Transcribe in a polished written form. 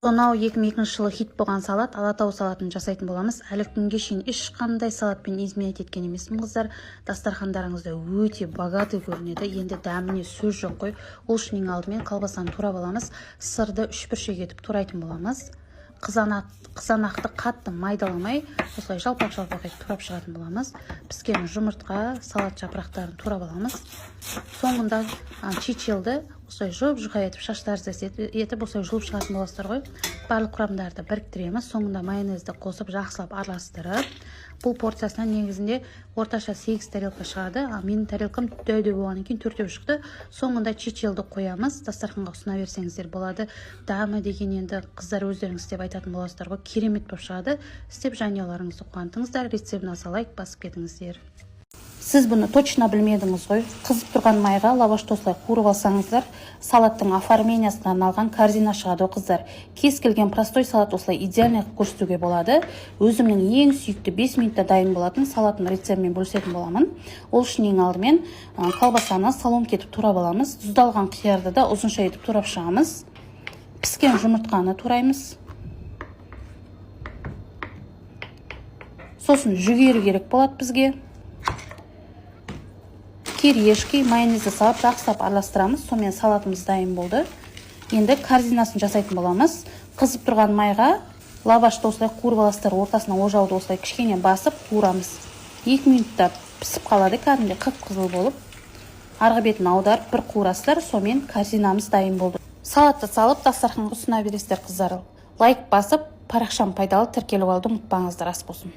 Сонау 2002 жылы хит болған салат Алатау салатын жасайтын боламыз. Әлі күнге шейін ешқандай салатпен изменять еткен емеспін, қыздар. Дастархандарыңызда өте богатый көрінеді. Енді дәміне сөз жоқ қой. Ол үшін ең алдымен колбасаны турап аламыз. Сырды 3 бүршек етіп турайтын боламыз. Қызанақты қатты майдаламай, осылай жалпақ-жалпақ етіп турап шығатын боламыз. Піскен жұмыртқа, салат жапырақтарын турап аламыз. Соңында чечилді осылай жұп-жұқа етіп, шаштарыңызды етіп, осылай жұлып шығатын боласыздар ғой. Барлық құрамдарды біріктіреміз. Соңында майонезді қосып, жақсылап араластырып, бұл порциясынан негізінде орташа 8 тарелка шығады. Менің тарелкам дәу-дәу болғаннан кейін 4 шықты. Соңында чечилді қоямыз. Дастарханға ұсына берсеңіздер болады. Дәмі деген енді қыздар өздеріңіз істеп айтатын боласыздар ғой. Керемет болып шығады. Істеп жанұяларыңызды қуантыңыздар. Рецептін аса лайк басып кетіңіздер. Сіз бұны точно білмедіңіз ғой. Қызып тұрған майға лавашты осылай қуырып алсаңыздар, салаттың оформлениясына арналған корзина шығады қыздар. Кез келген простой салат осылай идеальный көрсетуге болады. Өзімнің ең сүйікті 5 минутта дайын болатын салаттың рецептімен бөлісетін боламын. Ол үшін ең алдымен колбасаны соломка етіп турап аламыз. Тұздалған қиярды да ұзынша етіп турап шығамыз. Піскен жұмыртқаны тураймыз. Сосын жүгері керек болады бізге. Кириешки, майонезді салып, жақсылап араластырамыз. Сонымен салатымыз дайын болды. Енді корзинасын жасайтын боламыз. Қызып тұрған майға лавашты осылай қуырып аласыздар, ортасына ожауды осылай кішкене басып қуырамыз. 2 минутта пісіп қалады, кәдімгідей қып-қызыл болып. Арғы бетін аударып бір қуырасыздар, сонымен корзинамыз дайын болды. Салатты салып, дастарханға ұсына бересіздер қыздар. Лайк басып, парақшам пайдалы тіркеліп алды, ұмытпаңыздар, ас болсын.